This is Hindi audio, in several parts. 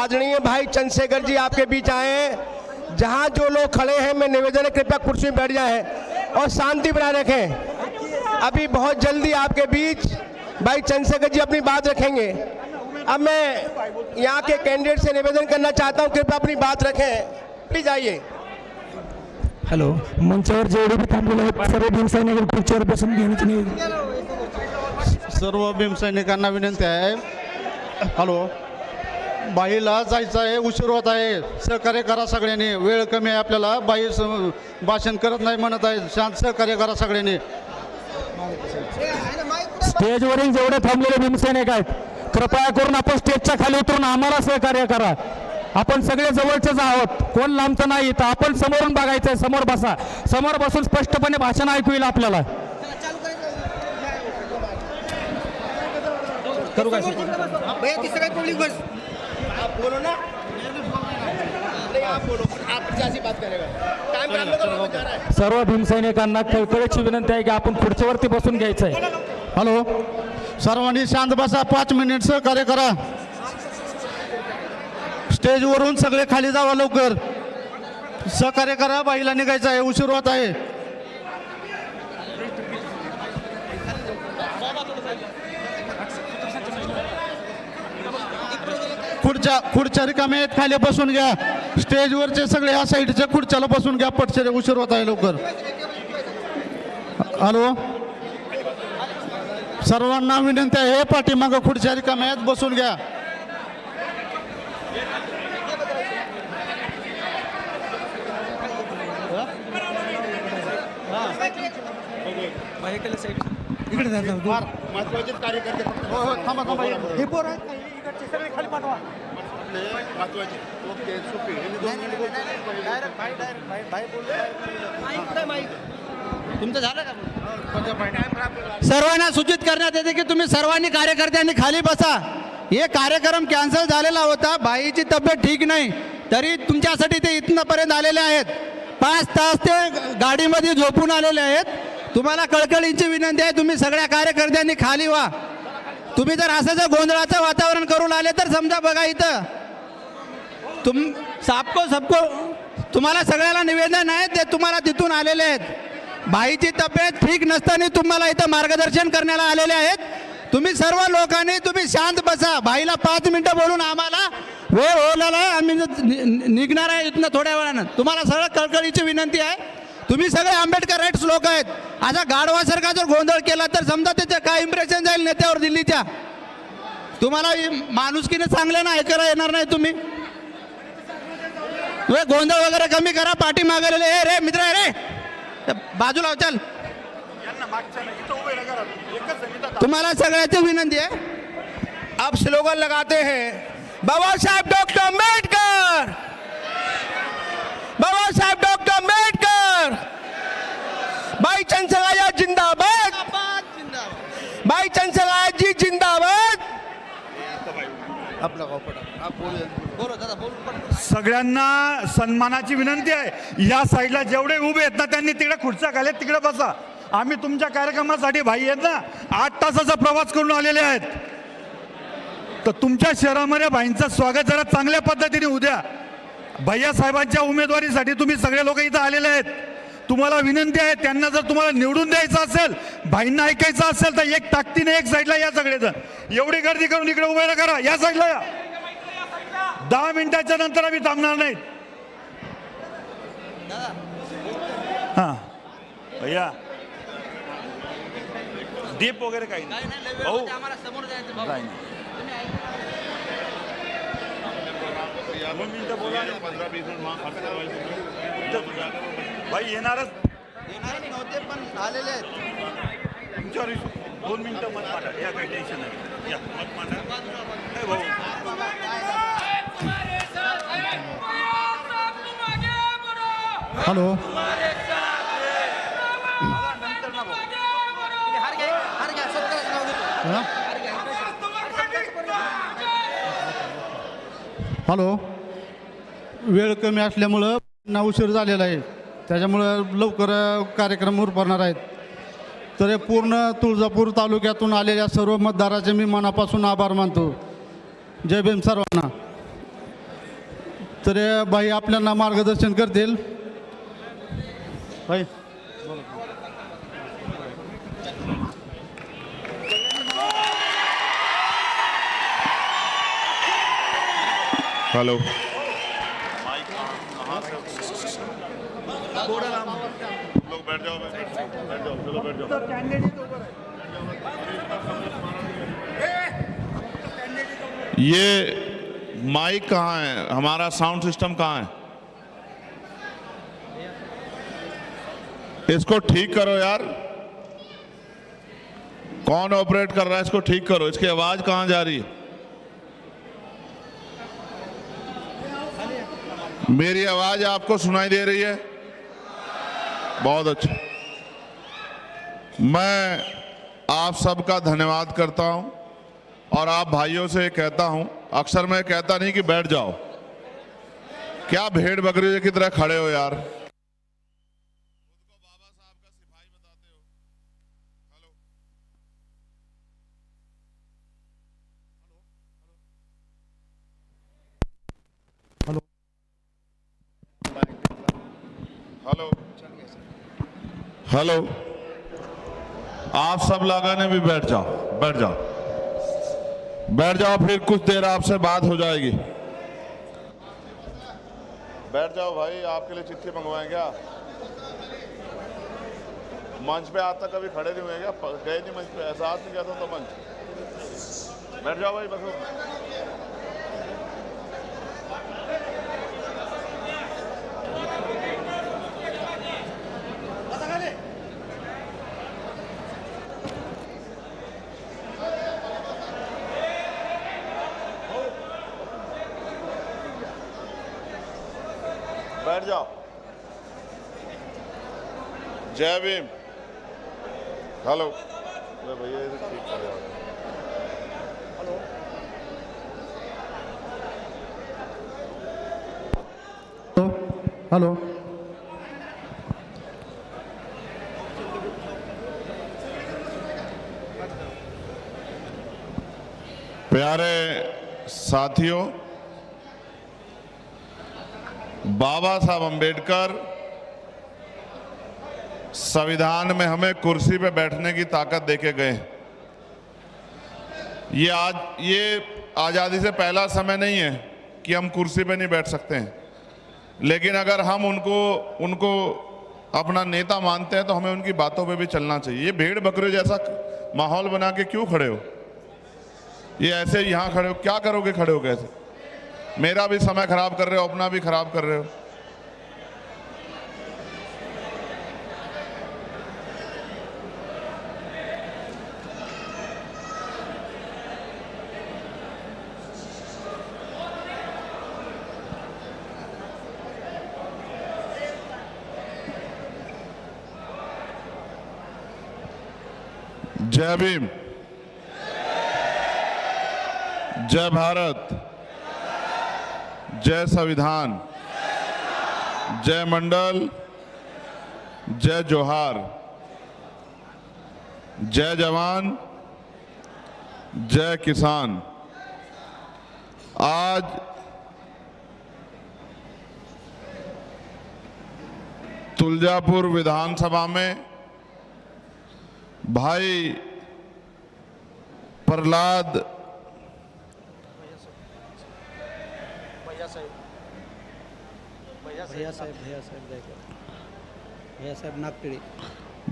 आदरणीय भाई चंद्रशेखर जी आपके बीच आए हैं। जहां जो लोग खड़े हैं, मैं निवेदन है कृपया कुर्सी में बैठ जाएं और शांति बनाए रखें। अभी बहुत जल्दी आपके बीच भाई चंद्रशेखर जी अपनी बात रखेंगे। अब मैं यहाँ के कैंडिडेट से निवेदन करना चाहता हूँ, कृपया अपनी बात रखें, प्लीज आइए। हॅलो, मंचावर जेवढे भी थांबलेले आहेत सर्व भीमसैनिक खुर्चीवर बसून घेण्याची सर्व भीमसैनिकांना विनंती आहे। हॅलो, बाईला जायचं आहे, उशीर होत आहे, सहकार्य करा सगळ्यांनी, वेळ कमी आहे आपल्याला, बाई भाषण करत नाही म्हणत आहे, शांत सहकार्य करा सगळ्यांनी। स्टेजवरील जेवढे थांबलेले भीमसैनिक आहेत कृपया करून आपण स्टेजच्या खाली उतरून आम्हाला सहकार्य करा। आपण सगळे जवळचेच आहोत, कोण लांबचं नाही, तर आपण समोरून बघायचंय, समोर बसा, समोर बसून स्पष्टपणे भाषण ऐकू येईल आपल्याला। करू काय भैया किससे काय पब्लिक बस आप बोलो ना, नहीं आप बोलो, आप जैसी बात करेगा टाइम पे हम लोग का जा रहा है। सर्व भीमसैनिकांना कळकळीची विनंती आहे की आपण खुर्चीवरती बसून घ्यायचंय। हॅलो, सर्वांनी शांत बसा, 5 मिनिट सहकार्य करा। स्टेजवरून सगळे खाली जावा, लवकर सहकार्य करा, बाईला निघायचं आहे, उशीर होत आहे। खुर्च्या रिकाम्या आहेत, खाली बसून घ्या। स्टेजवरचे सगळे ह्या साईडच्या खुर्च्याला बसून घ्या, पटशे उशीर होत आहे, लवकर। हॅलो, सर्वांना विनंती आहे, पाठीमागं खुर्च्या रिकाम्या आहेत, बसून घ्या। महत्वाचे कार्यकर्ते थांबा थांबा, हे पोर आहेत इकडचे सगळे खाली पाठवा, महत्वाचे। ओके, सुपी तुमचं झालं का? सर्वांना सूचित करण्यात येते की तुम्ही सर्वांनी कार्यकर्त्यांनी खाली बसा। हे कार्यक्रम कॅन्सल झालेला होता, बाईची तब्येत ठीक नाही, तरी तुमच्यासाठी ते इथपर्यंत आलेले आहेत। 5 तास ते गाडीमध्ये झोपून आलेले आहेत। तुम्हाला कळकळीची विनंती आहे, तुम्ही सगळ्या कार्यकर्त्यांनी खाली व्हा। तुम्ही जर असं जर गोंधळाचं वातावरण करून आले तर समजा बघा, इथं सबको तुम्हाला सगळ्याला निवेदन आहे, ते तुम्हाला तिथून आलेले आहेत। बाईची तब्येत ठीक नसताना तुम्हाला इथं मार्गदर्शन करण्याला आलेले आहेत। तुम्ही सर्व लोकांनी तुम्ही शांत बसा। बाईला 5 मिनिटं बोलून आम्हाला वेळ होणार आहे, आम्ही निघणार आहे इथनं थोड्या वेळानं। तुम्हाला सगळं कळकळीची विनंती आहे, तुम्ही सगळे आंबेडकर राईट्स लोक आहेत। असा गाढवासारखा जर गोंधळ केला तर समजा त्याचं काय इम्प्रेशन जाईल नेत्यावर दिल्लीच्या। तुम्हाला माणुसकीने चांगलं ना ऐकायला येणार नाही। तुम्ही गोंधळ वगैरे कमी करा, पाठी मागलेले ए रे मित्र रे बाजूला हो, चल। तुम्हाला सगळ्याची विनंती आहे। अब स्लोगन लगाते हैं, बाबा साहब डॉक्टर अम्बेडकर, बाबा साहब डॉक्टर अम्बेडकर, भाई चंद्रशेखर जिंदाबाद, भाई चंद्रशेखर जी जिंदाबाद। सगळ्यांना सन्मानाची विनंती आहे। या साईडला जेवढे उभे आहेत ना त्यांनी तिकडे खुर्च्या खाली तिकडे बसा। आम्ही तुमच्या कार्यक्रमासाठी भाई आहेत ना 8 तासाचा प्रवास करून आलेले आहेत, तर तुमच्या शहरामध्ये भाईंचं स्वागत जरा चांगल्या पद्धतीने होऊ द्या। भैया साहेबांच्या उमेदवारीसाठी तुम्ही सगळे लोक इथं आलेले आहेत। तुम्हाला विनंती आहे, त्यांना जर तुम्हाला निवडून द्यायचं असेल, भाईंना ऐकायचं असेल तर एक ताकदीने एक साईडला या सगळेजण। एवढी गर्दी करून इकडे उभे करा, या साईडला या। 10 मिनिटाच्या नंतर आम्ही थांबणार नाहीत। हां भैया, दीप वगैरे काही नाही भाऊ, नाही भाई येणारच नव्हते पण आलेले आहेत। तुमच्यावर 2 मिनिटं मत मांडा, या काही टेन्शन नाही, या मत मांडा भाऊ। हॅलो, हॅलो, वेळ कमी असल्यामुळं ना उशीर झालेला आहे, त्याच्यामुळं लवकर कार्यक्रम उरपणार आहेत। तर हे पूर्ण तुळजापूर तालुक्यातून आलेल्या सर्व मतदाराचे मी मनापासून आभार मानतो। जय भीम सर्वांना। तर बाई आपल्याला मार्गदर्शन करतील. बाई हेलो लोग बैठ जाओ चलो बैठ जाओ. ये माइक कहाँ है? हमारा साउंड सिस्टम कहाँ है? इसको ठीक करो यार. कौन ऑपरेट कर रहा है? इसको ठीक करो. इसकी आवाज कहाँ जा रही है? मेरी आवाज आपको सुनाई दे रही है? बहुत अच्छा. मैं आप सबका धन्यवाद करता हूं और आप भाइयों से कहता हूं, अक्सर मैं कहता नहीं कि बैठ जाओ, क्या भेड़ बकरी की तरह खड़े हो यार. बाबा साहब का सिपाही बताते हो. Hello hello. आप सब लोगों ने भी बैठ जाओ, बैठ जाओ, बैठ जाओ. फिर कुछ देर आपसे बात हो जाएगी. बैठ जाओ भाई. आपके लिए चिट्ठी मंगवाएं क्या? मंच पे आज तक कभी खड़े नहीं हुए क्या? गए नहीं मंच पे? ऐसा आज नहीं गया था तो मंच. बैठ जाओ भाई. बस बैठ जाओ. जय भीम. हेलो. अरे भैया इसे ठीक कर यार. हेलो. प्यारे साथियों, बाबा साहब अंबेडकर संविधान में हमें कुर्सी पे बैठने की ताकत देके गए. ये आज़ादी से पहला समय नहीं है कि हम कुर्सी पे नहीं बैठ सकते हैं, लेकिन अगर हम उनको अपना नेता मानते हैं तो हमें उनकी बातों पे भी चलना चाहिए. ये भेड़ बकरे जैसा माहौल बना के क्यों खड़े हो? ये ऐसे यहाँ खड़े हो, क्या करोगे खड़े हो कैसे? मेरा भी समय खराब कर रहे हो, अपना भी खराब कर रहे हो. जय भीम. जय भारत. जय संविधान. जय मंडल. जय जोहार. जय जवान. जय किसान. आज तुलजापुर विधानसभा में भाई प्रहलाद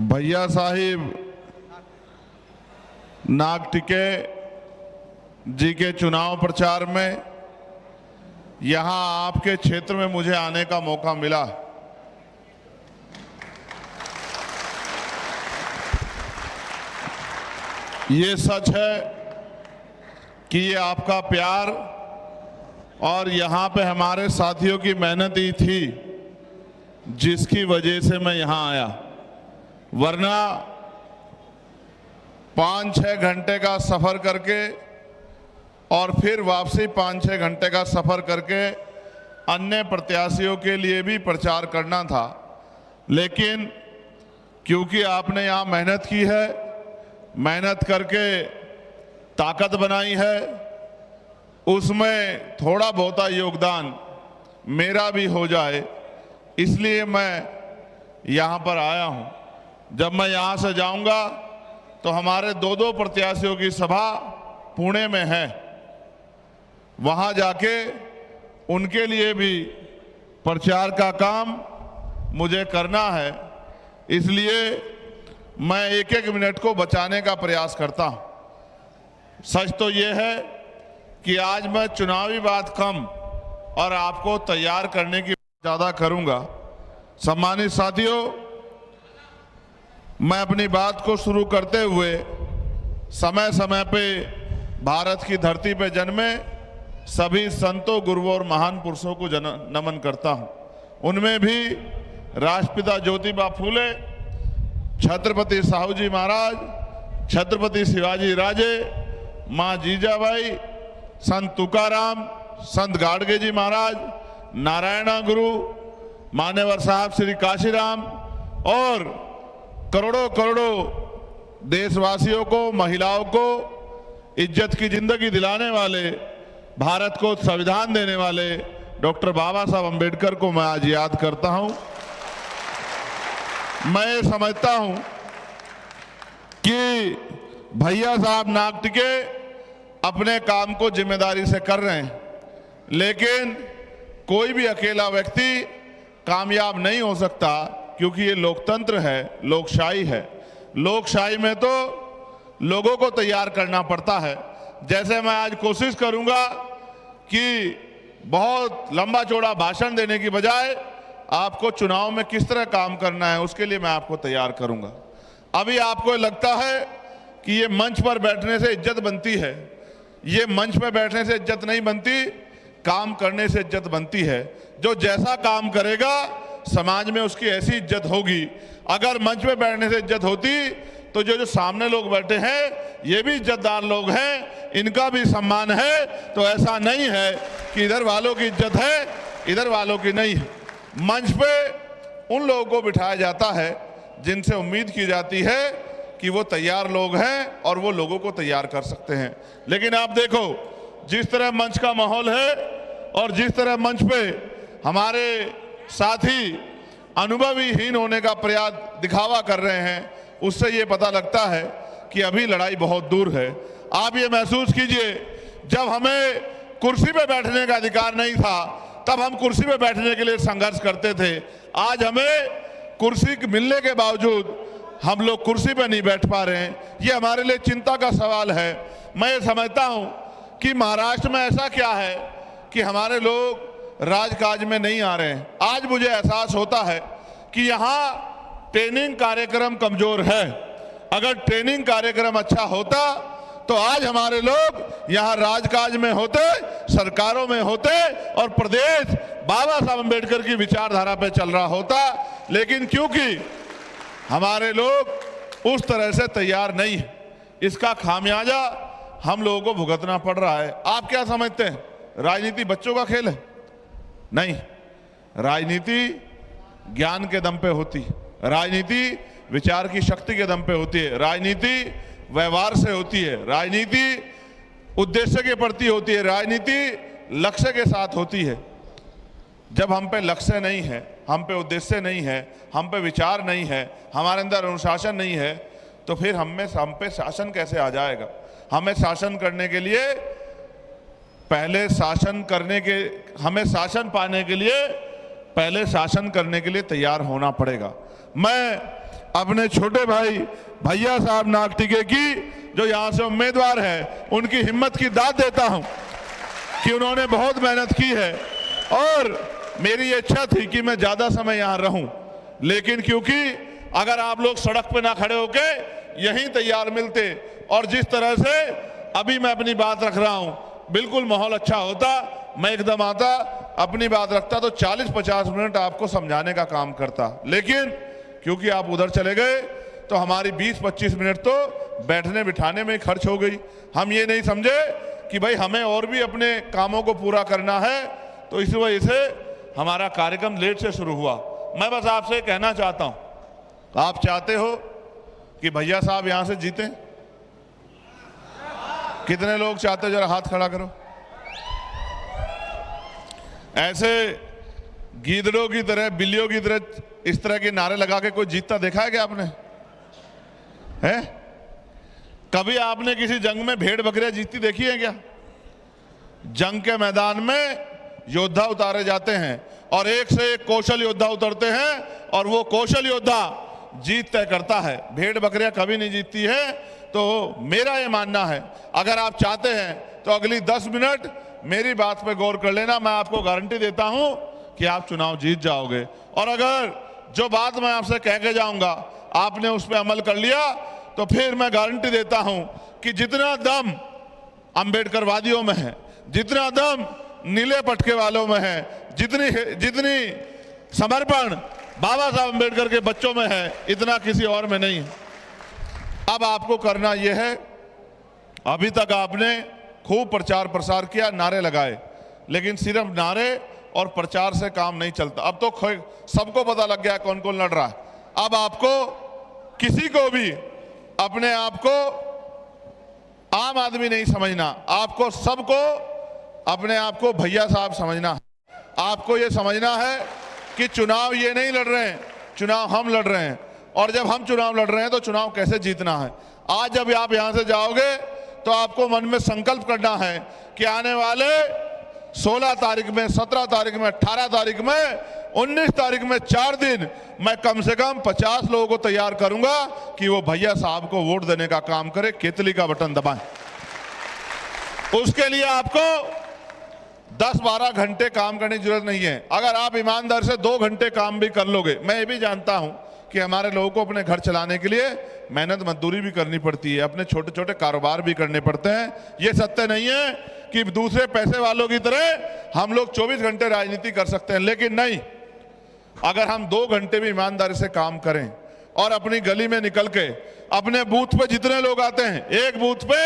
भैया साहिब नागटिके जी के चुनाव प्रचार में यहां आपके क्षेत्र में मुझे आने का मौका मिला. ये सच है कि ये आपका प्यार और यहाँ पे हमारे साथियों की मेहनत ही थी जिसकी वजह से मैं यहाँ आया. वरना 5-6 घंटे का सफ़र करके और फिर वापसी 5-6 घंटे का सफ़र करके अन्य प्रत्याशियों के लिए भी प्रचार करना था. लेकिन क्योंकि आपने यहाँ मेहनत की है, मेहनत करके ताकत बनाई है, उसमें थोड़ा बहुत योगदान मेरा भी हो जाए, इसलिए मैं यहाँ पर आया हूँ। जब मैं यहाँ से जाऊँगा तो हमारे दो प्रत्याशियों की सभा पुणे में है, वहाँ जाके उनके लिए भी प्रचार का काम मुझे करना है। इसलिए मैं एक एक मिनट को बचाने का प्रयास करता हूँ। सच तो ये है कि आज मैं चुनावी बात कम और आपको तैयार करने की ज़्यादा करूँगा। सम्मानित साथियों, मैं अपनी बात को शुरू करते हुए समय समय पे भारत की धरती पे जन्मे सभी संतों, गुरुओं और महान पुरुषों को नमन करता हूँ। उनमें भी राष्ट्रपिता ज्योतिबा फूले, छत्रपति साहू जी महाराज, छत्रपति शिवाजी राजे, माँ जीजाबाई, संत तुकाराम, संत गाडगे जी महाराज, नारायणा गुरु, मान्यवर साहब श्री काशीराम और करोड़ों करोड़ों देशवासियों को, महिलाओं को इज्जत की जिंदगी दिलाने वाले, भारत को संविधान देने वाले डॉक्टर बाबा साहब अम्बेडकर को मैं आज याद करता हूं। मैं समझता हूं कि भैया साहब नाक टिके अपने काम को जिम्मेदारी से कर रहे हैं, लेकिन कोई भी अकेला व्यक्ति कामयाब नहीं हो सकता, क्योंकि ये लोकतंत्र है, लोकशाही है। लोकशाही में तो लोगों को तैयार करना पड़ता है। जैसे मैं आज कोशिश करूंगा कि बहुत लंबा चौड़ा भाषण देने की बजाय आपको चुनाव में किस तरह काम करना है उसके लिए मैं आपको तैयार करूंगा। अभी आपको लगता है कि ये मंच पर बैठने से इज्जत बनती है। ये मंच पर बैठने से इज्जत नहीं बनती, काम करने से इज्जत बनती है। जो जैसा काम करेगा समाज में उसकी ऐसी इज्जत होगी। अगर मंच पे बैठने से इज्जत होती तो जो सामने लोग बैठे हैं ये भी इज्जतदार लोग हैं, इनका भी सम्मान है। तो ऐसा नहीं है कि इधर वालों की इज्जत है, इधर वालों की नहीं है। मंच पे उन लोगों को बिठाया जाता है जिनसे उम्मीद की जाती है कि वो तैयार लोग हैं और वो लोगों को तैयार कर सकते हैं। लेकिन आप देखो जिस तरह मंच का माहौल है और जिस तरह मंच पे हमारे साथी अनुभवीहीन होने का प्रयास दिखावा कर रहे हैं, उससे ये पता लगता है कि अभी लड़ाई बहुत दूर है। आप ये महसूस कीजिए, जब हमें कुर्सी पे बैठने का अधिकार नहीं था तब हम कुर्सी पे बैठने के लिए संघर्ष करते थे। आज हमें कुर्सी मिलने के बावजूद हम लोग कुर्सी पे नहीं बैठ पा रहे हैं। ये हमारे लिए चिंता का सवाल है। मैं ये समझता हूँ कि महाराष्ट्र में ऐसा क्या है कि हमारे लोग राजकाज में नहीं आ रहे हैं। आज मुझे एहसास होता है कि यहाँ ट्रेनिंग कार्यक्रम कमजोर है। अगर ट्रेनिंग कार्यक्रम अच्छा होता तो आज हमारे लोग यहाँ राजकाज में होते, सरकारों में होते और प्रदेश बाबा साहब अम्बेडकर की विचारधारा पे चल रहा होता। लेकिन क्योंकि हमारे लोग उस तरह से तैयार नहीं है, इसका खामियाजा हम लोगों को भुगतना पड़ रहा है। आप क्या समझते हैं, राजनीति बच्चों का खेल है? नहीं, राजनीति ज्ञान के दम पे होती है, राजनीति विचार की शक्ति के दम पे होती है, राजनीति व्यवहार से होती है, राजनीति उद्देश्य के प्रति होती है, राजनीति लक्ष्य के साथ होती है। जब हम पे लक्ष्य नहीं है, हम पे उद्देश्य नहीं है, हम पे विचार नहीं है, हमारे अंदर अनुशासन नहीं है, तो फिर हम पे शासन कैसे आ जाएगा? हमें शासन करने के लिए पहले हमें शासन पाने के लिए पहले शासन करने के लिए तैयार होना पड़ेगा। मैं अपने छोटे भाई भैया साहब नागटिके की जो यहाँ से उम्मीदवार है उनकी हिम्मत की दाद देता हूँ कि उन्होंने बहुत मेहनत की है और मेरी ये इच्छा थी कि मैं ज़्यादा समय यहाँ रहूँ, लेकिन क्योंकि अगर आप लोग सड़क पे ना खड़े होके यहीं तैयार मिलते और जिस तरह से अभी मैं अपनी बात रख रहा हूँ बिल्कुल माहौल अच्छा होता, मैं एकदम आता अपनी बात रखता तो 40-50 मिनट आपको समझाने का काम करता। लेकिन क्योंकि आप उधर चले गए तो हमारी 20-25 मिनट तो बैठने बिठाने में खर्च हो गई। हम ये नहीं समझे कि भाई हमें और भी अपने कामों को पूरा करना है, तो इस वजह से हमारा कार्यक्रम लेट से शुरू हुआ। मैं बस आपसे कहना चाहता हूँ, आप चाहते हो कि भैया साहब यहाँ से जीतें? कितने लोग चाहते हो? जरा हाथ खड़ा करो। ऐसे गीदड़ों की तरह, बिल्लियों की तरह इस तरह के नारे लगा के कोई जीतता देखा है क्या आपने? है? कभी आपने किसी जंग में भेड़ बकरियां जीतती देखी है क्या? जंग के मैदान में योद्धा उतारे जाते हैं और एक से एक कौशल योद्धा उतरते हैं और वो कौशल योद्धा जीत तय करता है। भेड़ बकरियां कभी नहीं जीतती है। तो मेरा ये मानना है, अगर आप चाहते हैं तो अगली 10 मिनट मेरी बात पे गौर कर लेना। मैं आपको गारंटी देता हूं कि आप चुनाव जीत जाओगे। और अगर जो बात मैं आपसे कह के जाऊंगा आपने उस पर अमल कर लिया तो फिर मैं गारंटी देता हूं कि जितना दम अंबेडकरवादियों में है, जितना दम नीले पटके वालों में है, जितनी समर्पण बाबा साहब अंबेडकर के बच्चों में है, इतना किसी और में नहीं है। अब आपको करना यह है, अभी तक आपने खूब प्रचार प्रसार किया, नारे लगाए, लेकिन सिर्फ नारे और प्रचार से काम नहीं चलता। अब तो सबको पता लग गया कौन कौन लड़ रहा है। अब आपको किसी को भी अपने आप को आम आदमी नहीं समझना, आपको सबको अपने आप को भैया साहब समझना है। आपको ये समझना है कि चुनाव ये नहीं लड़ रहे हैं, चुनाव हम लड़ रहे हैं। और जब हम चुनाव लड़ रहे हैं तो चुनाव कैसे जीतना है। आज जब आप यहां से जाओगे तो आपको मन में संकल्प करना है कि आने वाले 16 तारीख में, 17 तारीख में, 18 तारीख में, 19 तारीख में 4 दिन मैं कम से कम 50 लोगों को तैयार करूंगा कि वो भैया साहब को वोट देने का काम करे, केतली का बटन दबाएं। उसके लिए आपको 10-12 घंटे काम करने की जरूरत नहीं है। अगर आप ईमानदार से 2 घंटे काम भी कर लोगे, मैं ये भी जानता हूं कि हमारे लोगों को अपने घर चलाने के लिए मेहनत मजदूरी भी करनी पड़ती है, अपने छोटे छोटे कारोबार भी करने पड़ते हैं। ये सत्य नहीं है कि दूसरे पैसे वालों की तरह हम लोग 24 घंटे राजनीति कर सकते हैं, लेकिन नहीं, अगर हम 2 घंटे भी ईमानदारी से काम करें और अपनी गली में निकल के अपने बूथ पे जितने लोग आते हैं, एक बूथ पे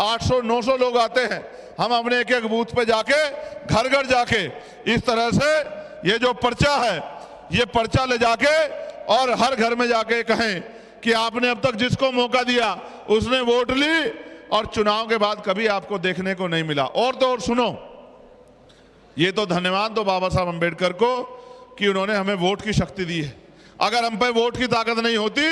800-900 लोग आते हैं, हम अपने एक एक बूथ पे जाके घर घर जाके इस तरह से ये जो पर्चा है, ये पर्चा ले जाके और हर घर में जाके कहें कि आपने अब तक जिसको मौका दिया उसने वोट ली और चुनाव के बाद कभी आपको देखने को नहीं मिला। और तो और सुनो, ये तो धन्यवाद दो बाबा साहब अंबेडकर को कि उन्होंने हमें वोट की शक्ति दी है। अगर हम पे वोट की ताकत नहीं होती,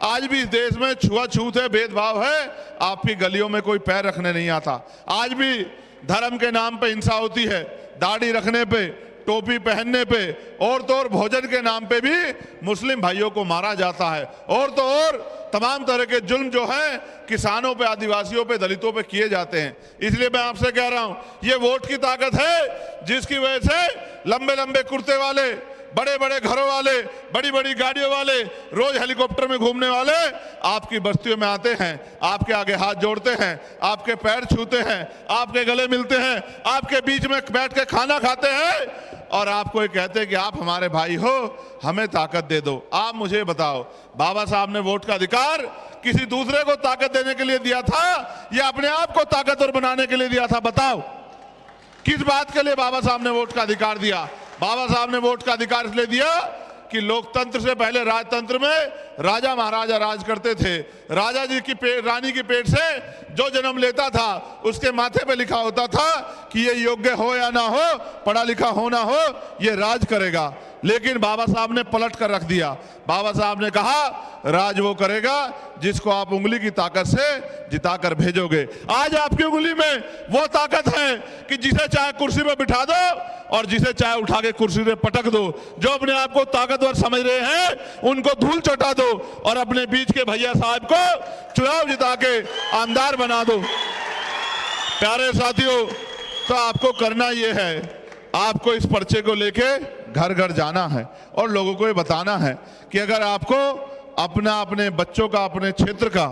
आज भी इस देश में छुआछूत है, भेदभाव है, आपकी गलियों में कोई पैर रखने नहीं आता। आज भी धर्म के नाम पे हिंसा होती है, दाढ़ी रखने पे, टोपी पहनने पे, और तो और भोजन के नाम पे भी मुस्लिम भाइयों को मारा जाता है। और तो और तमाम तरह के जुल्म जो है किसानों पे, आदिवासियों पे, दलितों पे किए जाते हैं। इसलिए मैं आपसे कह रहा हूं, ये वोट की ताकत है जिसकी वजह से लंबे लंबे कुर्ते वाले, बड़े बड़े घरों वाले, बड़ी बड़ी गाड़ियों वाले, रोज हेलीकॉप्टर में घूमने वाले आपकी बस्तियों में आते हैं, आपके आगे हाथ जोड़ते हैं, आपके पैर छूते हैं, आपके गले मिलते हैं, आपके बीच में बैठ के खाना खाते हैं और आपको ये कहते हैं कि आप हमारे भाई हो, हमें ताकत दे दो। आप मुझे बताओ, बाबा साहब ने वोट का अधिकार किसी दूसरे को ताकत देने के लिए दिया था या अपने आप को ताकतवर बनाने के लिए दिया था? बताओ, किस बात के लिए बाबा साहब ने वोट का अधिकार दिया? बाबा साहब ने वोट का अधिकार इसलिए दिया कि लोकतंत्र से पहले राजतंत्र में राजा महाराजा राज करते थे। राजा जी की रानी की पेट से जो जन्म लेता था उसके माथे पे लिखा होता था कि ये योग्य हो या ना हो, पढ़ा लिखा हो ना हो, ये राज करेगा। लेकिन बाबा साहब ने पलट कर रख दिया। बाबा साहब ने कहा राज वो करेगा जिसको आप उंगली की ताकत से जिताकर भेजोगे। आज आपकी उंगली में वो ताकत है कि जिसे चाहे कुर्सी पे बिठा दो और जिसे चाहे उठा के कुर्सी से पटक दो। जो अपने आप को ताकतवर समझ रहे हैं उनको धूल चटा दो और अपने बीच के भैया साहब को चुनाव जिता के आमदार बना दो। प्यारे साथियों, तो आपको करना यह है, आपको इस पर्चे को लेके घर घर जाना है और लोगों को ये बताना है कि अगर आपको अपने बच्चों का, अपने क्षेत्र का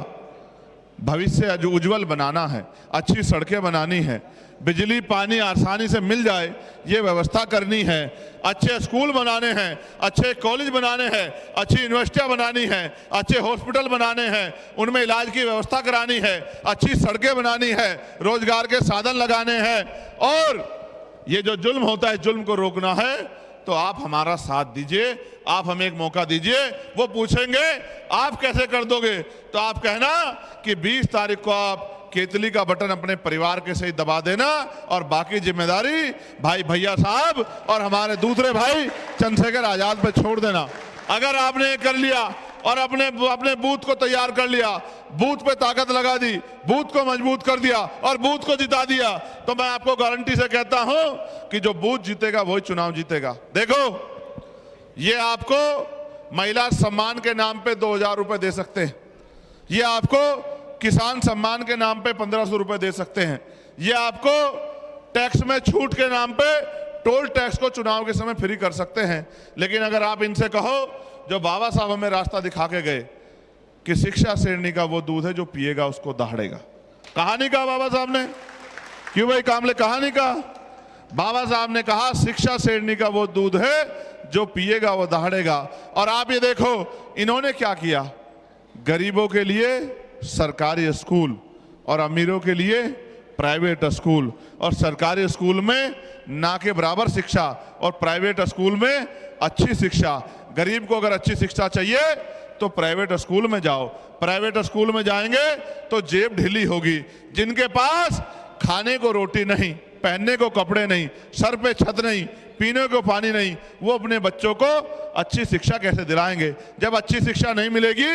भविष्य उज्जवल बनाना है, अच्छी सड़कें बनानी है, बिजली पानी आसानी से मिल जाए ये व्यवस्था करनी है, अच्छे स्कूल बनाने हैं, अच्छे कॉलेज बनाने हैं, अच्छी यूनिवर्सिटियां बनानी है, अच्छे हॉस्पिटल बनाने हैं, उनमें इलाज की व्यवस्था करानी है, अच्छी सड़कें बनानी है, रोजगार के साधन लगाने हैं और ये जो जुल्म होता है जुल्म को रोकना है। तो आप हमारा साथ दीजिए, आप हमें एक मौका दीजिए। वो पूछेंगे आप कैसे कर दोगे, तो आप कहना कि 20 तारीख को आप केतली का बटन अपने परिवार के सही दबा देना और बाकी जिम्मेदारी भाई भैया साहब और हमारे दूसरे भाई चंद्रशेखर आजाद पे छोड़ देना। अगर आपने ये कर लिया और अपने बूथ को तैयार कर लिया, बूथ पे ताकत लगा दी, बूथ को मजबूत कर दिया और बूथ को जिता दिया, तो मैं आपको गारंटी से कहता हूं कि जो बूथ जीतेगा वही चुनाव जीतेगा। देखो, ये आपको महिला सम्मान के नाम पे 2000 रुपए दे सकते हैं, ये आपको किसान सम्मान के नाम पे 1500 रुपए दे सकते हैं, ये आपको टैक्स में छूट के नाम पे टोल टैक्स को चुनाव के समय फ्री कर सकते हैं। लेकिन अगर आप इनसे कहो, जो बाबा साहब हमें रास्ता दिखा के गए कि शिक्षा शेरनी का वो दूध है जो पिएगा उसको दहाड़ेगा, कहानी कहा बाबा साहब ने? क्यों भाई कामले, कहानी कहा? बाबा साहब ने कहा शिक्षा शेरनी का वो दूध है जो पिएगा वो दहाड़ेगा। और आप ये देखो इन्होंने क्या किया, गरीबों के लिए सरकारी स्कूल और अमीरों के लिए प्राइवेट स्कूल, और सरकारी स्कूल में ना के बराबर शिक्षा और प्राइवेट स्कूल में अच्छी शिक्षा। गरीब को अगर अच्छी शिक्षा चाहिए तो प्राइवेट स्कूल में जाओ, प्राइवेट स्कूल में जाएंगे तो जेब ढीली होगी। जिनके पास खाने को रोटी नहीं, पहनने को कपड़े नहीं, सर पे छत नहीं, पीने को पानी नहीं, वो अपने बच्चों को अच्छी शिक्षा कैसे दिलाएंगे? जब अच्छी शिक्षा नहीं मिलेगी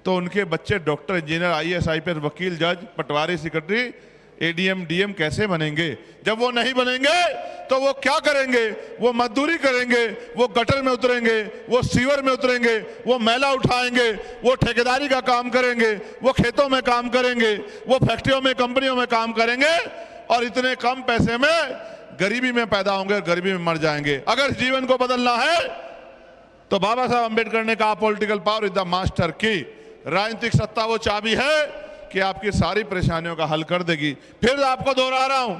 तो उनके बच्चे डॉक्टर, इंजीनियर, IAS, IPS, वकील, जज, पटवारी, सेक्रेटरी, ADM, DM कैसे बनेंगे? जब वो नहीं बनेंगे तो वो क्या करेंगे? वो मजदूरी करेंगे, वो गटर में उतरेंगे, वो सीवर में उतरेंगे, वो मैला उठाएंगे, वो ठेकेदारी का काम करेंगे, वो खेतों में काम करेंगे, वो फैक्ट्रियों में, कंपनियों में काम करेंगे और इतने कम पैसे में गरीबी में पैदा होंगे और गरीबी में मर जाएंगे। अगर जीवन को बदलना है तो बाबा साहब अम्बेडकर ने कहा political power is the master की। राजनीतिक सत्ता वो चाबी है कि आपकी सारी परेशानियों का हल कर देगी। फिर आपको दोहरा रहा हूं,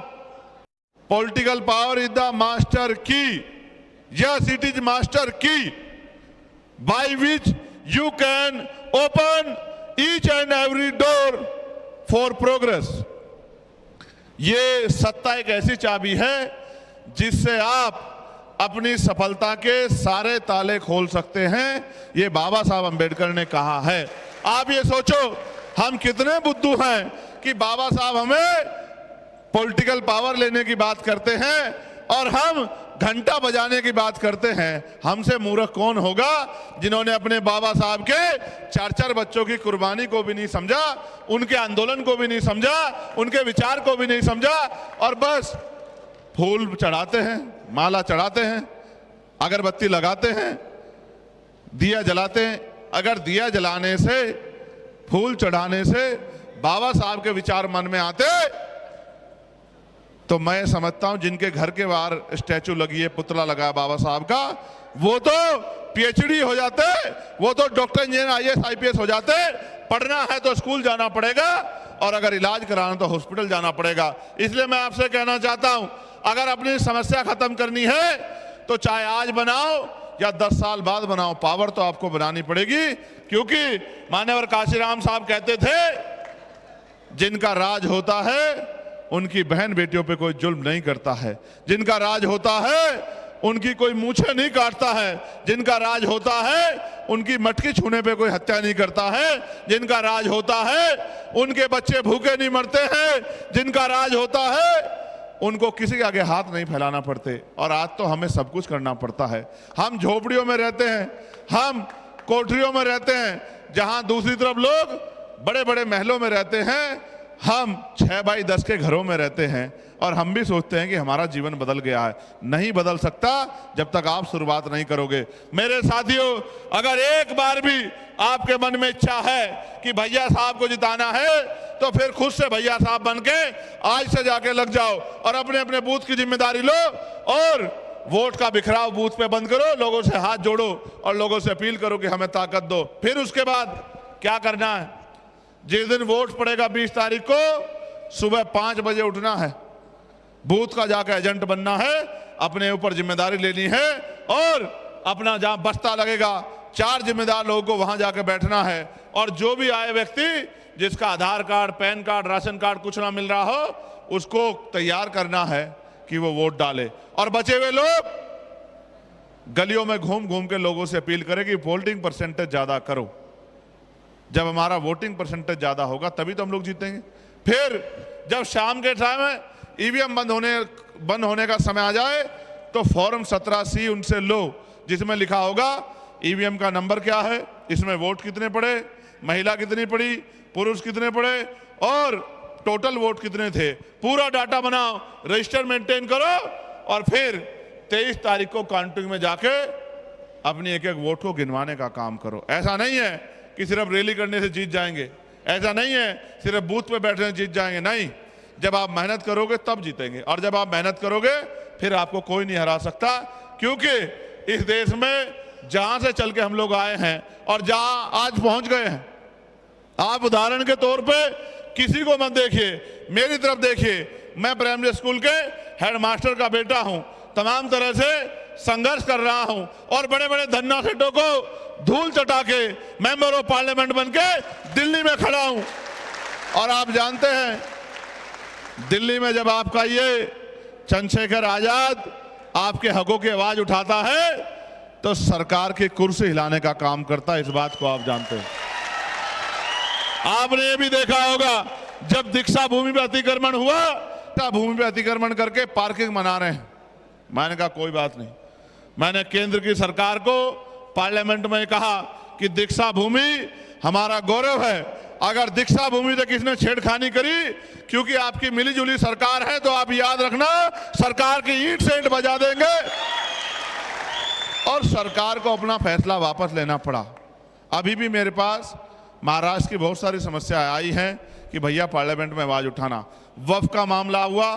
political power is the master की, यस इट इज मास्टर की by which you can open each and every door for progress. ये सत्ता एक ऐसी चाबी है जिससे आप अपनी सफलता के सारे ताले खोल सकते हैं। ये बाबा साहब अम्बेडकर ने कहा है। आप ये सोचो हम कितने बुद्धू हैं कि बाबा साहब हमें पॉलिटिकल पावर लेने की बात करते हैं और हम घंटा बजाने की बात करते हैं। हमसे मूर्ख कौन होगा जिन्होंने अपने बाबा साहब के 4-4 बच्चों की कुर्बानी को भी नहीं समझा, उनके आंदोलन को भी नहीं समझा, उनके विचार को भी नहीं समझा और बस फूल चढ़ाते हैं, माला चढ़ाते हैं, अगरबत्ती लगाते हैं, दिया जलाते हैं। अगर दिया जलाने से, फूल चढ़ाने से बाबा साहब के विचार मन में आते तो मैं समझता हूं जिनके घर के बाहर स्टैचू लगी है, पुतला लगा है बाबा साहब का, वो तो PhD हो जाते, वो तो डॉक्टर, इंजीनियर, IAS, IPS हो जाते। पढ़ना है तो स्कूल जाना पड़ेगा और अगर इलाज कराना तो हॉस्पिटल जाना पड़ेगा। इसलिए मैं आपसे कहना चाहता हूं, अगर अपनी समस्या खत्म करनी है तो चाहे आज बनाओ या 10 साल बाद बनाओ, पावर तो आपको बनानी पड़ेगी। क्योंकि मान्यवर काशीराम साहब कहते थे जिनका राज होता है उनकी बहन बेटियों पे कोई जुल्म नहीं करता है, जिनका राज होता है उनकी कोई मूछें नहीं काटता है, जिनका राज होता है उनकी मटकी छूने पे कोई हत्या नहीं करता है, जिनका राज होता है उनके बच्चे भूखे नहीं मरते हैं, जिनका राज होता है उनको किसी के आगे हाथ नहीं फैलाना पड़ते। और आज तो हमें सब कुछ करना पड़ता है। हम झोपड़ियों में रहते हैं, हम कोठरियों में रहते हैं, जहां दूसरी तरफ लोग बड़े बड़े महलों में रहते हैं, हम 6 बाई 10 के घरों में रहते हैं और हम भी सोचते हैं कि हमारा जीवन बदल गया है। नहीं बदल सकता जब तक आप शुरुआत नहीं करोगे। मेरे साथियों, अगर एक बार भी आपके मन में इच्छा है कि भैया साहब को जिताना है तो फिर खुद से भैया साहब बन के आज से जाके लग जाओ और अपने अपने बूथ की जिम्मेदारी लो और वोट का बिखराव बूथ पे बंद करो, लोगों से हाथ जोड़ो और लोगों से अपील करो कि हमें ताकत दो। फिर उसके बाद क्या करना है, जिस दिन वोट पड़ेगा 20 तारीख को सुबह 5 बजे उठना है, बूथ का जाकर एजेंट बनना है, अपने ऊपर जिम्मेदारी लेनी है और अपना जहां बस्ता लगेगा 4 जिम्मेदार लोगों को वहां जाकर बैठना है और जो भी आए व्यक्ति जिसका Aadhaar card, PAN card, ration card कुछ ना मिल रहा हो उसको तैयार करना है कि वो वोट डाले। और बचे हुए लोग गलियों में घूम घूम के लोगों से अपील करें कि वोटिंग परसेंटेज ज्यादा करो। जब हमारा वोटिंग परसेंटेज ज्यादा होगा तभी तो हम लोग जीतेंगे। फिर जब शाम के टाइम ईवीएम बंद होने का समय आ जाए तो फॉर्म 17C उनसे लो, जिसमें लिखा होगा ईवीएम का नंबर क्या है, इसमें वोट कितने पड़े, महिला कितनी पड़ी, पुरुष कितने पड़े और टोटल वोट कितने थे। पूरा डाटा बनाओ, रजिस्टर मेंटेन करो और फिर 23 तारीख को काउंटिंग में जाके अपनी एक एक वोट को गिनवाने का काम करो। ऐसा नहीं है कि सिर्फ रैली करने से जीत जाएंगे, ऐसा नहीं है सिर्फ बूथ पे बैठने से जीत जाएंगे, नहीं। जब आप मेहनत करोगे तब जीतेंगे, और जब आप मेहनत करोगे फिर आपको कोई नहीं हरा सकता, क्योंकि इस देश में जहां से चल के हम लोग आए हैं और जहां आज पहुंच गए हैं, आप उदाहरण के तौर पे किसी को मत देखिए, मेरी तरफ देखिए। मैं प्राइमरी स्कूल के हेडमास्टर का बेटा हूं, तमाम तरह से संघर्ष कर रहा हूं और बड़े बड़े धन्ना सेठों को धूल चटा के मेंबर ऑफ पार्लियामेंट बनके दिल्ली में खड़ा हूं। और आप जानते हैं दिल्ली में जब आपका ये चंद्रशेखर आजाद आपके हकों की आवाज उठाता है तो सरकार की कुर्सी हिलाने का काम करता है, इस बात को आप जानते हैं। आपने ये भी देखा होगा जब दीक्षा भूमि पे अतिक्रमण हुआ, तब भूमि पे अतिक्रमण करके पार्किंग बना रहे हैं। मैंने कहा कोई बात नहीं, मैंने केंद्र की सरकार को पार्लियामेंट में कहा कि दीक्षा भूमि हमारा गौरव है, अगर दीक्षा भूमि से किसने छेड़खानी करी, क्योंकि आपकी मिलीजुली सरकार है, तो आप याद रखना सरकार की ईंट से ईंट बजा देंगे। और सरकार को अपना फैसला वापस लेना पड़ा। अभी भी मेरे पास महाराष्ट्र की बहुत सारी समस्याएं आई हैं कि भैया पार्लियामेंट में आवाज उठाना। वक्फ का मामला हुआ,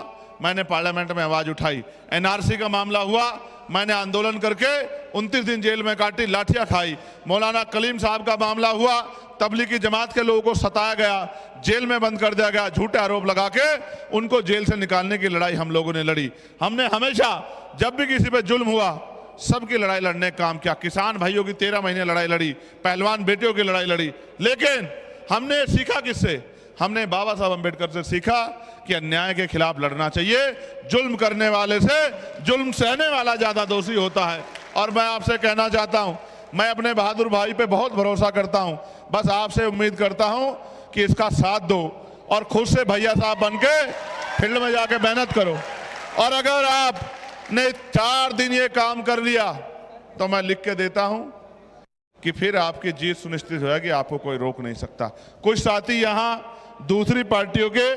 मैंने पार्लियामेंट में आवाज उठाई। एनआरसी का मामला हुआ, मैंने आंदोलन करके 29 दिन जेल में काटी, लाठियां खाई। मौलाना कलीम साहब का मामला हुआ, तबलीगी जमात के लोगों को सताया गया, जेल में बंद कर दिया गया, झूठे आरोप लगा के उनको जेल से निकालने की लड़ाई हम लोगों ने लड़ी। हमने हमेशा जब भी किसी पे जुल्म हुआ सबकी लड़ाई लड़ने का काम किया। किसान भाइयों की 13 महीने लड़ाई लड़ी, पहलवान बेटियों की लड़ाई लड़ी। लेकिन हमने सीखा किससे? हमने बाबा साहब अम्बेडकर से सीखा कि अन्याय के खिलाफ लड़ना चाहिए। जुल्म करने वाले से जुल्म सहने वाला ज्यादा दोषी होता है। और मैं आपसे कहना चाहता हूं, मैं अपने बहादुर भाई पे बहुत भरोसा करता हूं, बस आपसे उम्मीद करता हूं कि इसका साथ दो और खुद से भैया साहब बनके फील्ड में जाके मेहनत करो। और अगर आपने 4 दिन ये काम कर लिया तो मैं लिख के देता हूं कि फिर आपकी जीत सुनिश्चित होगी, आपको कोई रोक नहीं सकता। कुछ साथी यहां दूसरी पार्टियों के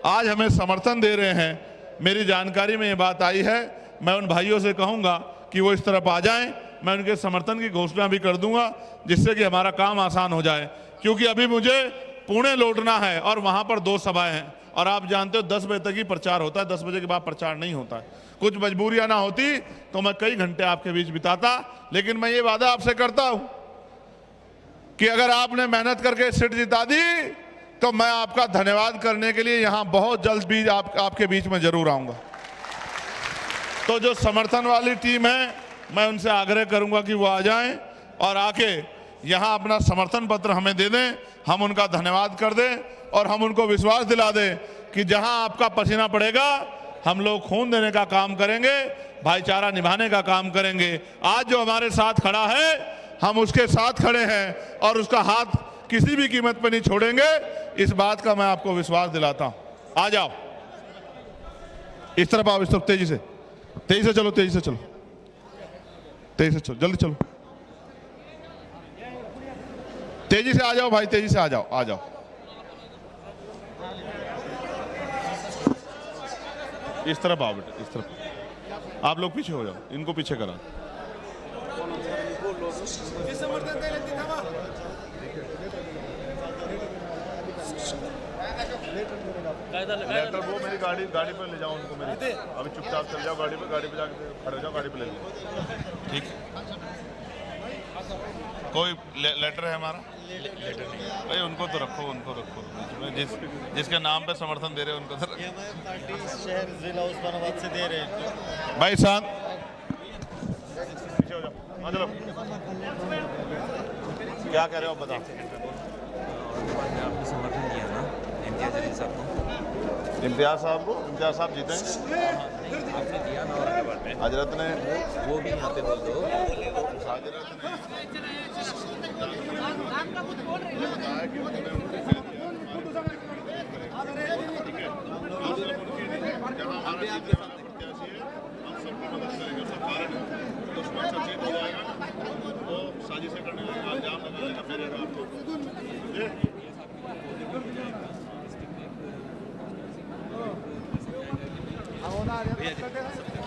आज हमें समर्थन दे रहे हैं, मेरी जानकारी में ये बात आई है। मैं उन भाइयों से कहूंगा कि वो इस तरफ आ जाएं, मैं उनके समर्थन की घोषणा भी कर दूंगा, जिससे कि हमारा काम आसान हो जाए। क्योंकि अभी मुझे पुणे लौटना है और वहां पर 2 सभाएं हैं, और आप जानते हो 10 बजे तक ही प्रचार होता है, 10 बजे के बाद प्रचार नहीं होता है। कुछ मजबूरियां ना होती तो मैं कई घंटे आपके बीच बिताता, लेकिन मैं ये वादा आपसे करता हूं कि अगर आपने मेहनत करके सीट जिता दी तो मैं आपका धन्यवाद करने के लिए यहां बहुत जल्द भी आपके बीच में जरूर आऊंगा। तो जो समर्थन वाली टीम है, मैं उनसे आग्रह करूंगा कि वो आ जाएं और आके यहां अपना समर्थन पत्र हमें दे दें, हम उनका धन्यवाद कर दें और हम उनको विश्वास दिला दें कि जहां आपका पसीना पड़ेगा हम लोग खून देने का काम करेंगे, भाईचारा निभाने का काम करेंगे। आज जो हमारे साथ खड़ा है हम उसके साथ खड़े हैं और उसका हाथ किसी भी कीमत पर नहीं छोड़ेंगे, इस बात का मैं आपको विश्वास दिलाता हूं। आ जाओ, इस तरफ आओ, इस तरफ तेजी से चलो, तेजी से चलो, तेजी से चलो, जल्दी चलो, तेजी से आ जाओ भाई, तेजी से आ जाओ, आ जाओ। इस तरफ आओ बेटा, इस तरफ आप लोग पीछे हो जाओ, इनको पीछे करा। लेटर वो मेरी गाड़ी पे ले जाओ उनको, मेरी अभी चुपचाप चल जाओ, गाड़ी पे जाके खड़े हो जाओ, गाड़ी पे ले लो। ठीक, कोई लेटर है हमारा? लेटर नहीं भाई, उनको तो रखो, उनको रखो, जिसके नाम पे समर्थन दे रहे हैं उनको तो पार्टी शहर जिला उस्मानाबाद से दे रहे हैं भाई साहब। पीछे हो जाओ, चलो, क्या कह रहे हो आप बताओ। आपने समर्थन किया ना इम्तियाज साहब को? इम्तियाज साहब जीते आपने दिया ना औरंगाबाद में, हजरत ने वो भी यहाँ पे बोल दो।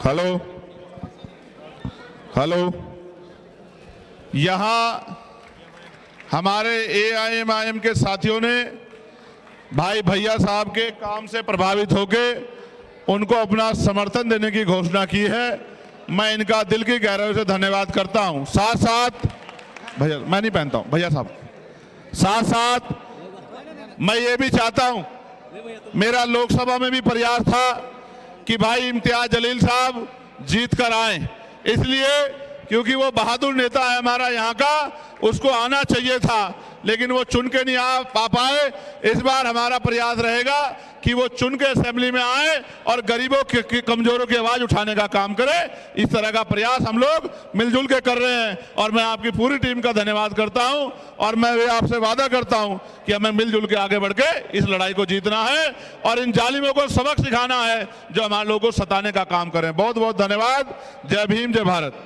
हेलो हेलो, यहाँ हमारे AIMIM के साथियों ने भाई भैया साहब के काम से प्रभावित होके उनको अपना समर्थन देने की घोषणा की है। मैं इनका दिल की गहराई से धन्यवाद करता हूं। साथ साथ भैया, मैं नहीं पहनता हूं भैया साहब, साथ साथ मैं ये भी चाहता हूं, मेरा लोकसभा में भी प्रयास था कि भाई इम्तियाज जलील साहब जीत कर आए, इसलिए क्योंकि वो बहादुर नेता है हमारा यहाँ का, उसको आना चाहिए था, लेकिन वो चुन के नहीं आ पाए। इस बार हमारा प्रयास रहेगा कि वो चुन के असेंबली में आए और गरीबों के कमजोरों की आवाज उठाने का काम करे। इस तरह का प्रयास हम लोग मिलजुल के कर रहे हैं और मैं आपकी पूरी टीम का धन्यवाद करता हूं और मैं आपसे वादा करता हूं कि हमें मिलजुल के आगे बढ़ के इस लड़ाई को जीतना है और इन जालिमों को सबक सिखाना है जो हमारे लोगों को सताने का काम करें। बहुत बहुत धन्यवाद। जय भीम, जय भारत।